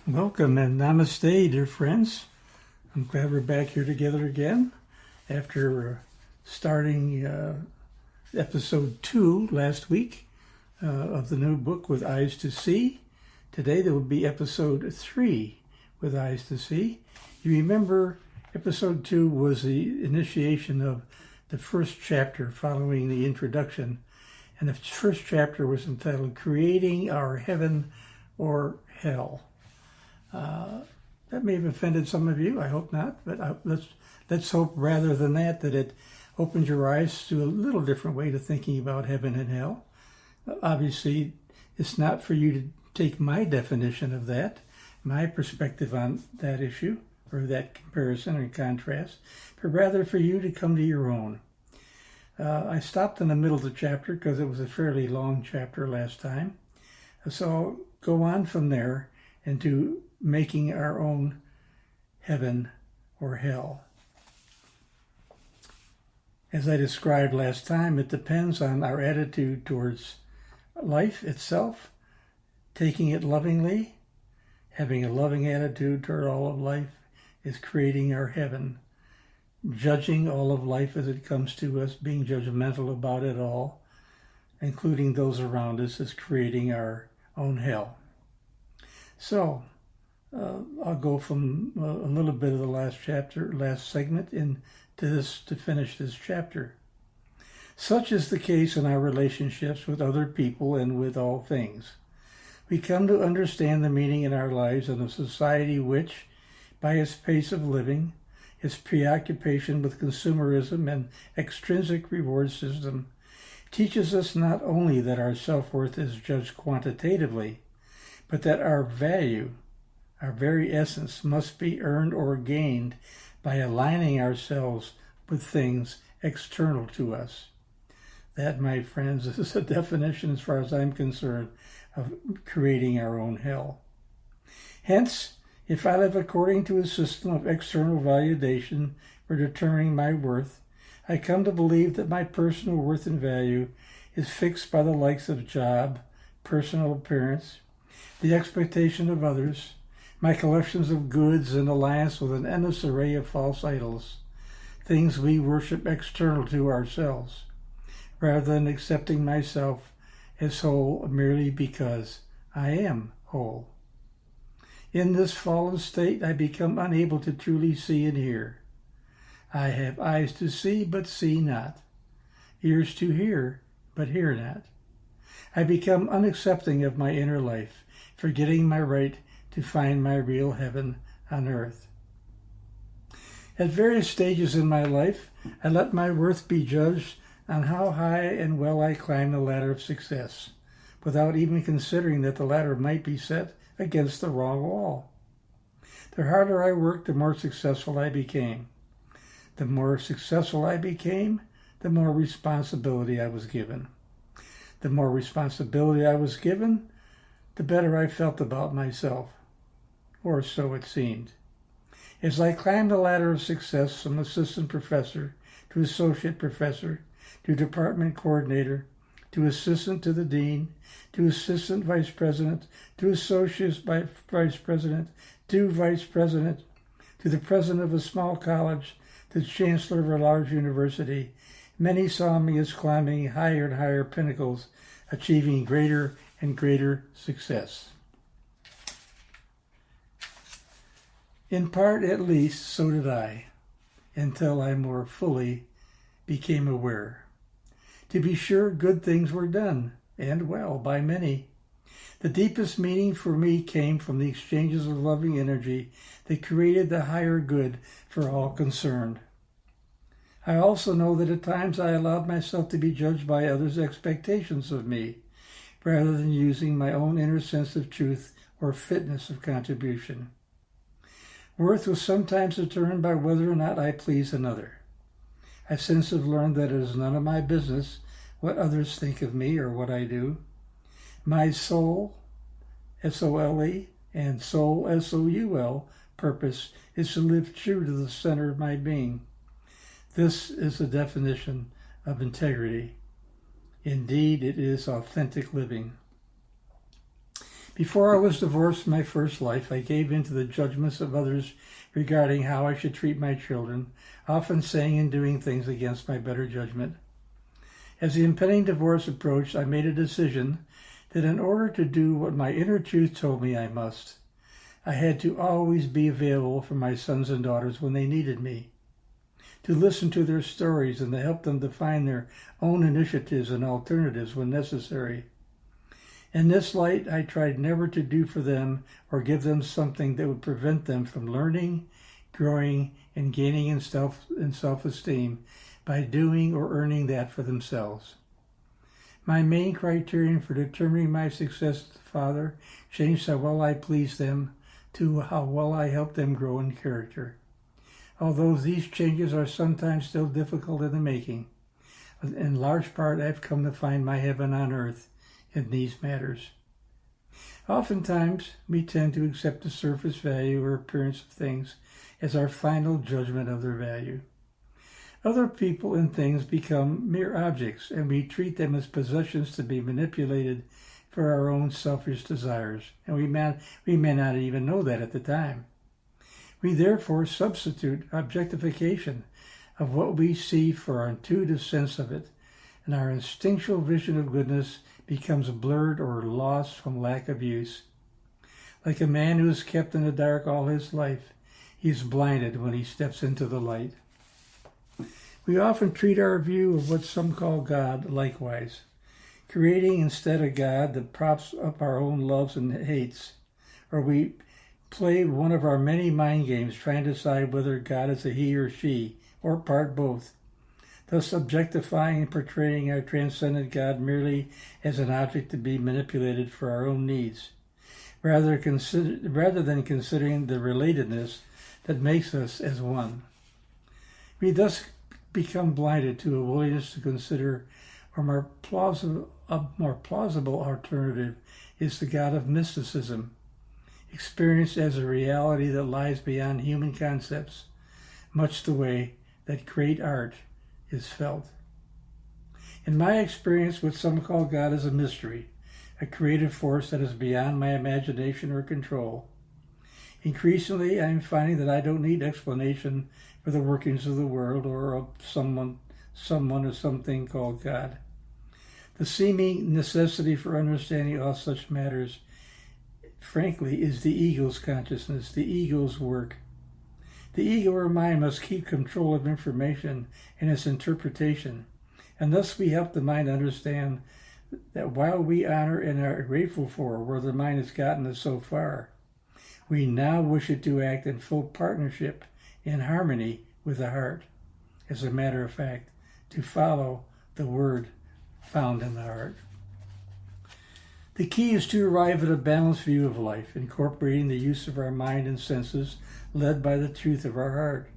Welcome and namaste, dear friends. I'm glad we're back here together again after starting episode 2 last week of the new book with Eyes to See. Today there will be episode 3 with Eyes to See. You remember episode 2 was the initiation of the first chapter following the introduction, and the first chapter was entitled Creating Our Heaven or Hell. That may have offended some of you. I hope not, but let's hope rather than that it opens your eyes to a little different way to thinking about heaven and hell. Obviously, it's not for you to take my definition of that, my perspective on that issue, or that comparison or contrast, but rather for you to come to your own. I stopped in the middle of the chapter because it was a fairly long chapter last time. So I'll go on from there into making our own heaven or hell. As I described last time, it depends on our attitude towards life itself, taking it lovingly, having a loving attitude toward all of life is creating our heaven. Judging all of life as it comes to us, being judgmental about it all, including those around us, is creating our own hell. So, I'll go from a little bit of the last segment into this to finish this chapter. Such is the case in our relationships with other people and with all things. We come to understand the meaning in our lives in a society which, by its pace of living, its preoccupation with consumerism and extrinsic reward system, teaches us not only that our self-worth is judged quantitatively, but that our value, our very essence, must be earned or gained by aligning ourselves with things external to us. That, my friends, is a definition, as far as I'm concerned, of creating our own hell. Hence, if I live according to a system of external validation for determining my worth, I come to believe that my personal worth and value is fixed by the likes of job, personal appearance, the expectation of others, my collections of goods, and alliance with an endless array of false idols, things we worship external to ourselves, rather than accepting myself as whole merely because I am whole. In this fallen state, I become unable to truly see and hear. I have eyes to see, but see not, ears to hear, but hear not. I become unaccepting of my inner life, forgetting my right to find my real heaven on earth. At various stages in my life, I let my worth be judged on how high and well I climb the ladder of success, without even considering that the ladder might be set against the wrong wall. The harder I worked, the more successful I became. The more successful I became, the more responsibility I was given. The more responsibility I was given, the better I felt about myself, or so it seemed. As I climbed the ladder of success from assistant professor to associate professor to department coordinator to assistant to the dean to assistant vice president to associate vice president to vice president to the president of a small college to chancellor of a large university, many saw me as climbing higher and higher pinnacles, achieving greater and greater success. In part, at least, so did I, until I more fully became aware. To be sure, good things were done, and well, by many. The deepest meaning for me came from the exchanges of loving energy that created the higher good for all concerned. I also know that at times I allowed myself to be judged by others' expectations of me, rather than using my own inner sense of truth or fitness of contribution. Worth was sometimes determined by whether or not I please another. I since have learned that it is none of my business what others think of me or what I do. My soul, S-O-L-E, and soul, S-O-U-L, purpose is to live true to the center of my being. This is the definition of integrity. Indeed, it is authentic living. Before I was divorced in my first life, I gave in to the judgments of others regarding how I should treat my children, often saying and doing things against my better judgment. As the impending divorce approached, I made a decision that in order to do what my inner truth told me I must, I had to always be available for my sons and daughters when they needed me, to listen to their stories and to help them define their own initiatives and alternatives when necessary. In this light, I tried never to do for them or give them something that would prevent them from learning, growing, and gaining in self-esteem by doing or earning that for themselves. My main criterion for determining my success as a father changed how well I pleased them to how well I helped them grow in character. Although these changes are sometimes still difficult in the making, in large part I've come to find my heaven on earth in these matters. Oftentimes, we tend to accept the surface value or appearance of things as our final judgment of their value. Other people and things become mere objects, and we treat them as possessions to be manipulated for our own selfish desires, and we may not even know that at the time. We therefore substitute objectification of what we see for our intuitive sense of it, and our instinctual vision of goodness becomes blurred or lost from lack of use. Like a man who is kept in the dark all his life, he is blinded when he steps into the light. We often treat our view of what some call God likewise, creating instead a God that props up our own loves and hates, or we play one of our many mind games trying to decide whether God is a he or she, or part both, thus objectifying and portraying our transcendent God merely as an object to be manipulated for our own needs, rather than considering the relatedness that makes us as one. We thus become blinded to a willingness to consider a more plausible alternative is the God of mysticism, experienced as a reality that lies beyond human concepts, much the way that great art is felt. In my experience, what some call God is a mystery, a creative force that is beyond my imagination or control. Increasingly, I am finding that I don't need explanation for the workings of the world or of someone or something called God. The seeming necessity for understanding all such matters, frankly, is the ego's consciousness, the ego's work. The ego or mind must keep control of information and its interpretation, and thus we help the mind understand that while we honor and are grateful for where the mind has gotten us so far, we now wish it to act in full partnership, in harmony with the heart. As a matter of fact, to follow the word found in the heart. The key is to arrive at a balanced view of life, incorporating the use of our mind and senses, led by the truth of our heart.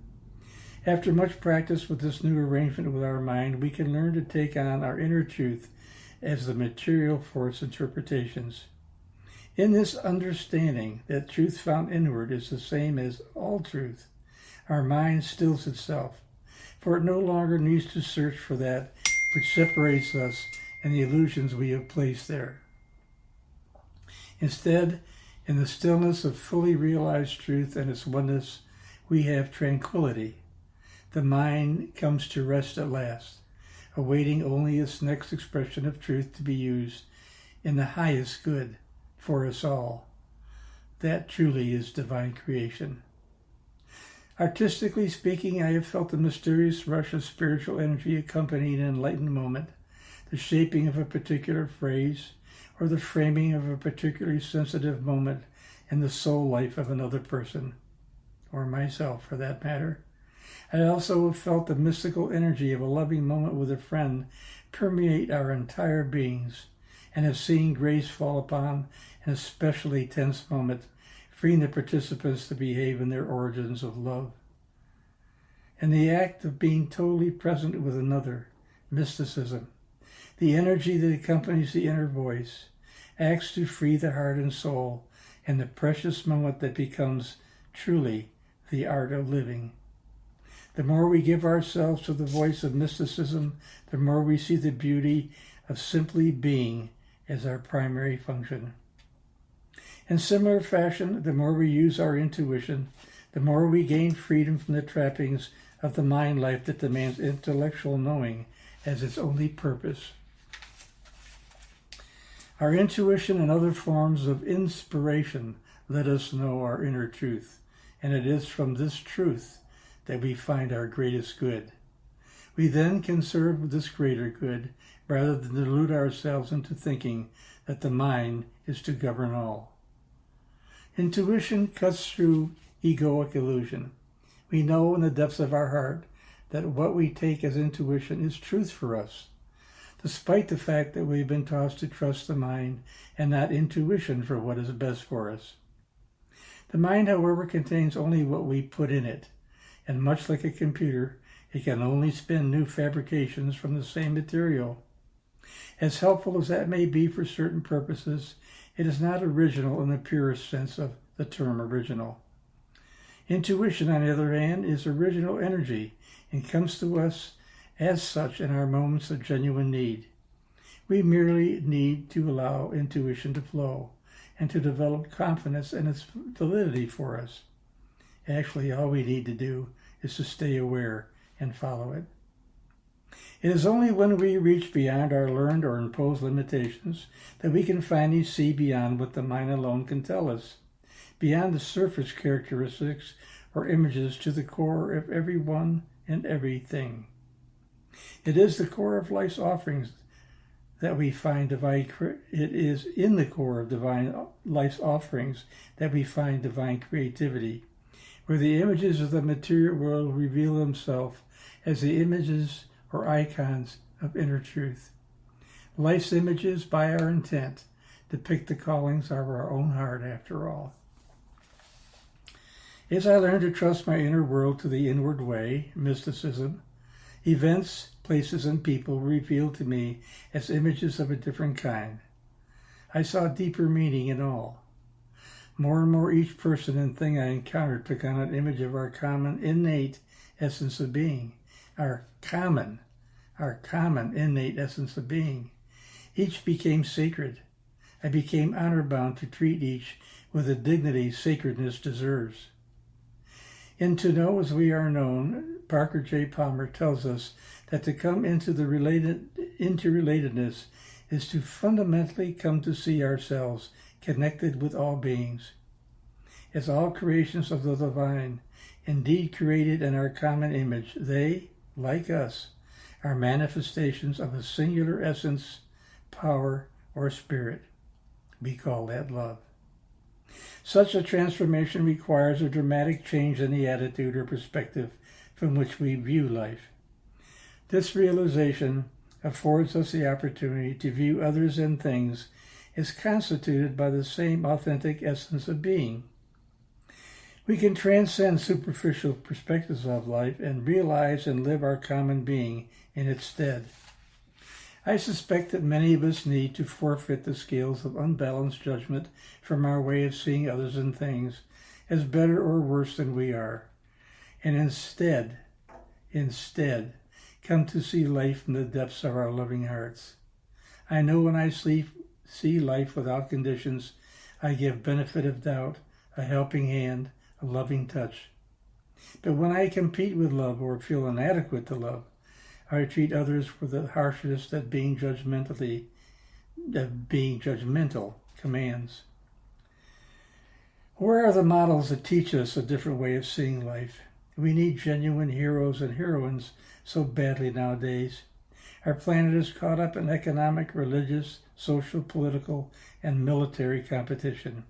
After much practice with this new arrangement with our mind, we can learn to take on our inner truth as the material for its interpretations. In this understanding that truth found inward is the same as all truth, our mind stills itself, for it no longer needs to search for that which separates us and the illusions we have placed there. Instead, in the stillness of fully realized truth and its oneness, we have tranquility. The mind comes to rest at last, awaiting only its next expression of truth to be used in the highest good for us all. That truly is divine creation. Artistically speaking, I have felt the mysterious rush of spiritual energy accompanying an enlightened moment, the shaping of a particular phrase, or the framing of a particularly sensitive moment in the soul life of another person, or myself for that matter. I also have felt the mystical energy of a loving moment with a friend permeate our entire beings, and have seen grace fall upon an especially tense moment, freeing the participants to behave in their origins of love. And the act of being totally present with another, mysticism, the energy that accompanies the inner voice, acts to free the heart and soul in the precious moment that becomes truly the art of living. The more we give ourselves to the voice of mysticism, the more we see the beauty of simply being as our primary function. In similar fashion, the more we use our intuition, the more we gain freedom from the trappings of the mind life that demands intellectual knowing as its only purpose. Our intuition and other forms of inspiration let us know our inner truth, and it is from this truth that we find our greatest good. We then can serve this greater good rather than delude ourselves into thinking that the mind is to govern all. Intuition cuts through egoic illusion. We know in the depths of our heart that what we take as intuition is truth for us, despite the fact that we've been taught to trust the mind and not intuition for what is best for us. The mind, however, contains only what we put in it, and much like a computer, it can only spin new fabrications from the same material. As helpful as that may be for certain purposes, it is not original in the purest sense of the term original. Intuition, on the other hand, is original energy and comes to us as such in our moments of genuine need. We merely need to allow intuition to flow and to develop confidence in its validity for us. Actually, all we need to do is to stay aware and follow it. It is only when we reach beyond our learned or imposed limitations that we can finally see beyond what the mind alone can tell us, beyond the surface characteristics or images to the core of everyone and everything. It is the core of life's offerings that we find divine. It is in the core of life's offerings that we find divine creativity, where the images of the material world reveal themselves as the images or icons of inner truth. Life's images, by our intent, depict the callings of our own heart, after all. As I learned to trust my inner world to the inward way, mysticism, events, places, and people were revealed to me as images of a different kind. I saw deeper meaning in all. More and more each person and thing I encountered took on an image of our common innate essence of being. Our common innate essence of being. Each became sacred. I became honor-bound to treat each with the dignity sacredness deserves. In To Know as We Are Known, Parker J. Palmer tells us that to come into relatedness is to fundamentally come to see ourselves connected with all beings. As all creations of the divine, indeed created in our common image, they, like us, are manifestations of a singular essence, power, or spirit. We call that love. Such a transformation requires a dramatic change in the attitude or perspective from which we view life. This realization affords us the opportunity to view others and things as constituted by the same authentic essence of being. We can transcend superficial perspectives of life and realize and live our common being in its stead. I suspect that many of us need to forfeit the scales of unbalanced judgment from our way of seeing others and things as better or worse than we are, and instead, come to see life from the depths of our loving hearts. I know when I see life without conditions, I give benefit of doubt, a helping hand, a loving touch. But when I compete with love or feel inadequate to love, I treat others with the harshness that being judgmental commands. Where are the models that teach us a different way of seeing life? We need genuine heroes and heroines so badly nowadays. Our planet is caught up in economic, religious, social, political, and military competition.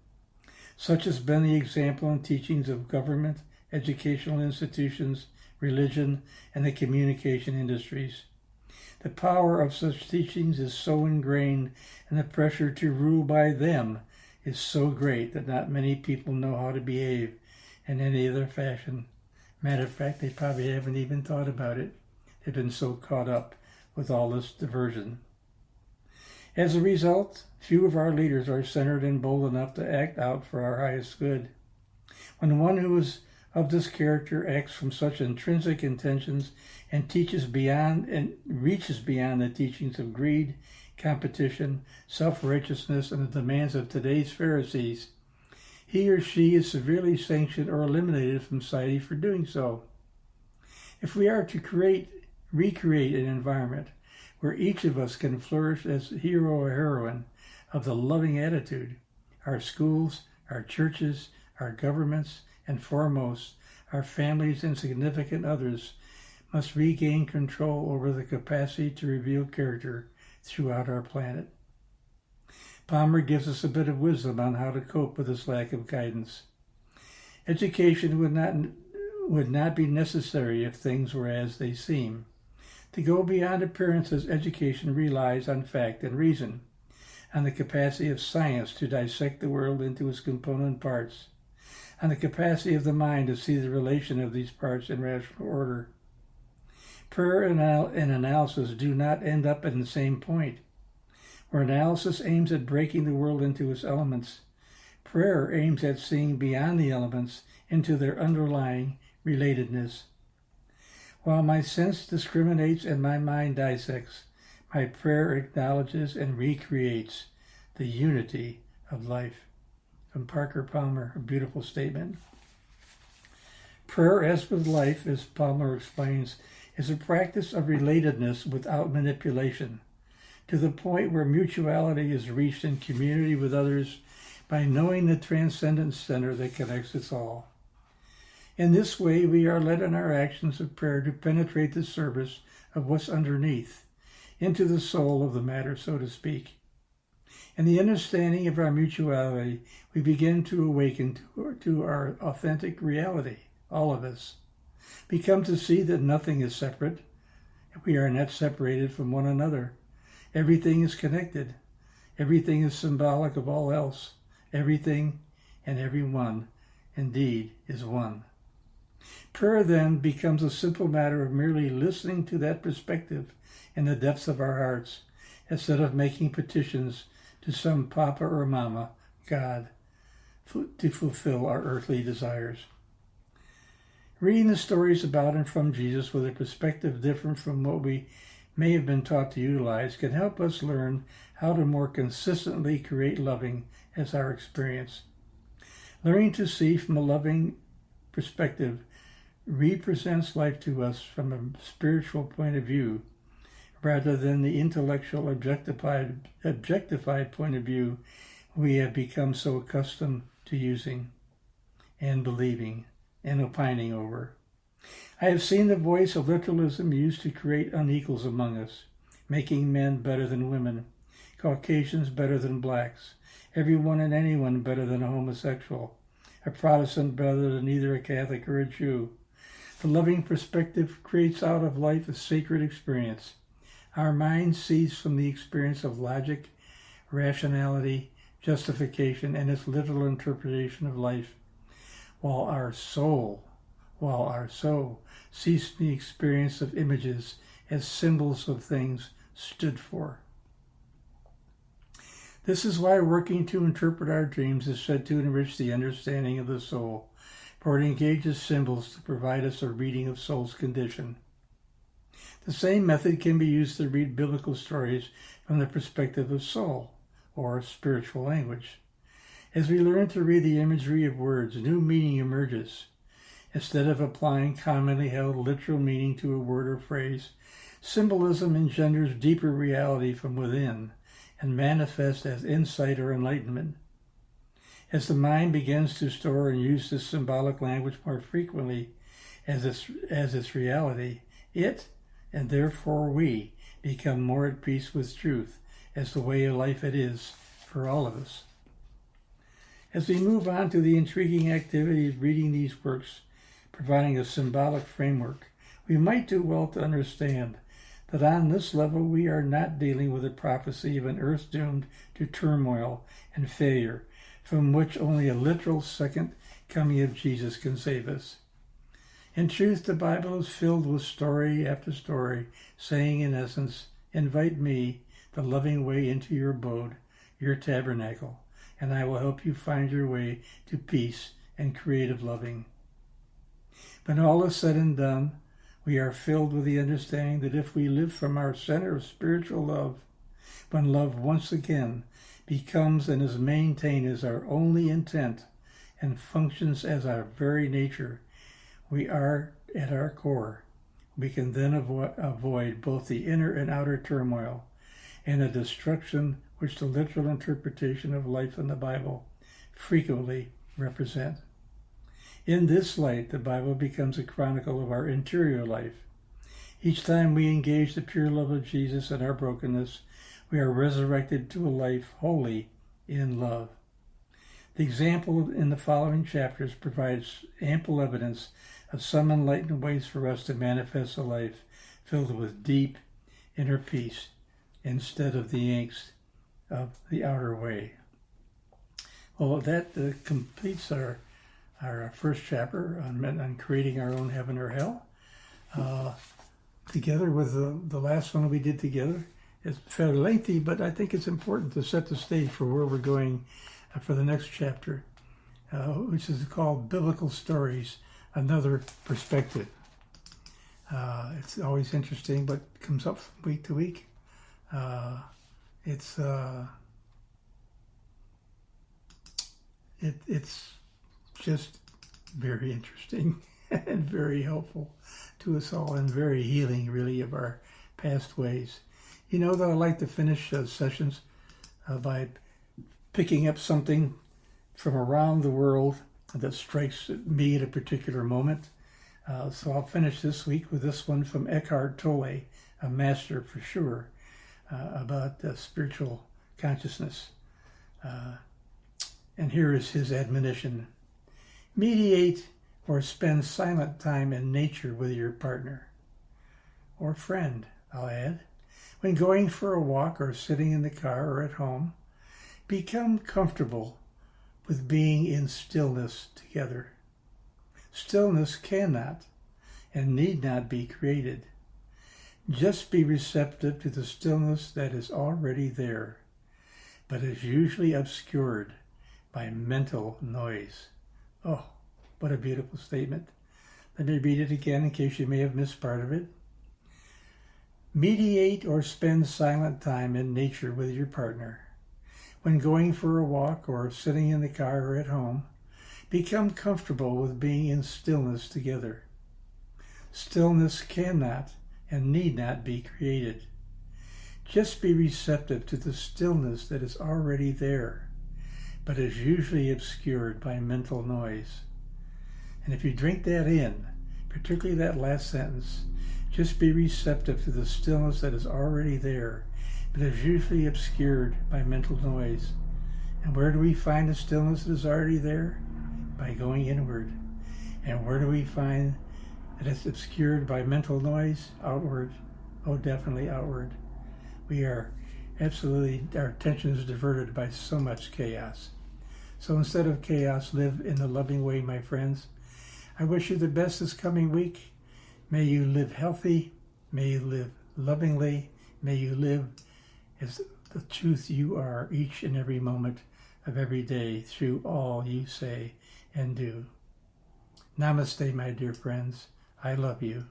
Such has been the example and teachings of government, educational institutions, religion, and the communication industries. The power of such teachings is so ingrained, and the pressure to rule by them is so great that not many people know how to behave in any other fashion. Matter of fact, they probably haven't even thought about it. They've been so caught up with all this diversion. As a result, few of our leaders are centered and bold enough to act out for our highest good. When one who is of this character acts from such intrinsic intentions and teaches beyond and reaches beyond the teachings of greed, competition, self-righteousness, and the demands of today's Pharisees, he or she is severely sanctioned or eliminated from society for doing so. If we are to recreate an environment where each of us can flourish as hero or heroine of the loving attitude, our schools, our churches, our governments, and foremost, our families and significant others must regain control over the capacity to reveal character throughout our planet. Palmer gives us a bit of wisdom on how to cope with this lack of guidance. Education would not be necessary if things were as they seem. To go beyond appearances, education relies on fact and reason, on the capacity of science to dissect the world into its component parts, on the capacity of the mind to see the relation of these parts in rational order. Prayer and analysis do not end up at the same point. Where analysis aims at breaking the world into its elements, prayer aims at seeing beyond the elements into their underlying relatedness. While my sense discriminates and my mind dissects, my prayer acknowledges and recreates the unity of life. From Parker Palmer, a beautiful statement. Prayer, as with life, as Palmer explains, is a practice of relatedness without manipulation, to the point where mutuality is reached in community with others by knowing the transcendent center that connects us all. In this way, we are led in our actions of prayer to penetrate the surface of what's underneath, into the soul of the matter, so to speak. In the understanding of our mutuality, we begin to awaken to our authentic reality, all of us. We come to see that nothing is separate. We are not separated from one another. Everything is connected. Everything is symbolic of all else. Everything and everyone, indeed, is one. Prayer then becomes a simple matter of merely listening to that perspective in the depths of our hearts, instead of making petitions to some papa or mama, God, to fulfill our earthly desires. Reading the stories about and from Jesus with a perspective different from what we may have been taught to utilize can help us learn how to more consistently create loving as our experience. Learning to see from a loving perspective represents life to us from a spiritual point of view, rather than the intellectual objectified point of view we have become so accustomed to using and believing and opining over. I have seen the voice of literalism used to create unequals among us, making men better than women, Caucasians better than blacks, everyone and anyone better than a homosexual, a Protestant better than either a Catholic or a Jew. The loving perspective creates out of life a sacred experience. Our mind sees from the experience of logic, rationality, justification, and its literal interpretation of life, while our soul sees from the experience of images as symbols of things stood for. This is why working to interpret our dreams is said to enrich the understanding of the soul, for it engages symbols to provide us a reading of soul's condition. The same method can be used to read biblical stories from the perspective of soul, or spiritual language. As we learn to read the imagery of words, new meaning emerges. Instead of applying commonly held literal meaning to a word or phrase, symbolism engenders deeper reality from within and manifests as insight or enlightenment. As the mind begins to store and use this symbolic language more frequently as its reality, it, and therefore we, become more at peace with truth as the way of life it is for all of us. As we move on to the intriguing activity of reading these works, providing a symbolic framework, we might do well to understand that on this level we are not dealing with a prophecy of an earth doomed to turmoil and failure, from which only a literal second coming of Jesus can save us. In truth, the Bible is filled with story after story, saying in essence, invite me, the loving way, into your abode, your tabernacle, and I will help you find your way to peace and creative loving. When all is said and done, we are filled with the understanding that if we live from our center of spiritual love, when love once again becomes and is maintained as our only intent, and functions as our very nature we are at our core, we can then avoid both the inner and outer turmoil and the destruction which the literal interpretation of life in the Bible frequently represent. In this light, the Bible becomes a chronicle of our interior life. Each time we engage the pure love of Jesus in our brokenness, we are resurrected to a life wholly in love. The example in the following chapters provides ample evidence of some enlightened ways for us to manifest a life filled with deep inner peace instead of the angst of the outer way. Well, that completes our first chapter on creating our own heaven or hell. Together with the last one we did together. It's fairly lengthy, but I think it's important to set the stage for where we're going for the next chapter, which is called Biblical Stories, Another Perspective. It's always interesting what comes up week to week. It's just very interesting and very helpful to us all and very healing, really, of our past ways. You know, though, I like to finish sessions by picking up something from around the world that strikes me at a particular moment. So I'll finish this week with this one from Eckhart Tolle, a master for sure, about spiritual consciousness. And here is his admonition. Mediate or spend silent time in nature with your partner or friend, I'll add. When going for a walk or sitting in the car or at home, become comfortable with being in stillness together. Stillness cannot and need not be created. Just be receptive to the stillness that is already there, but is usually obscured by mental noise. Oh, what a beautiful statement. Let me read it again in case you may have missed part of it. Mediate or spend silent time in nature with your partner. When going for a walk or sitting in the car or at home, become comfortable with being in stillness together. Stillness cannot and need not be created. Just be receptive to the stillness that is already there, but is usually obscured by mental noise. And if you drink that in, particularly that last sentence, just be receptive to the stillness that is already there, but is usually obscured by mental noise. And where do we find the stillness that is already there? By going inward. And where do we find that it's obscured by mental noise? Outward. Oh, definitely outward. We are absolutely, our attention is diverted by so much chaos. So instead of chaos, live in the loving way, my friends. I wish you the best this coming week. May you live healthy. May you live lovingly. May you live as the truth you are each and every moment of every day through all you say and do. Namaste, my dear friends. I love you.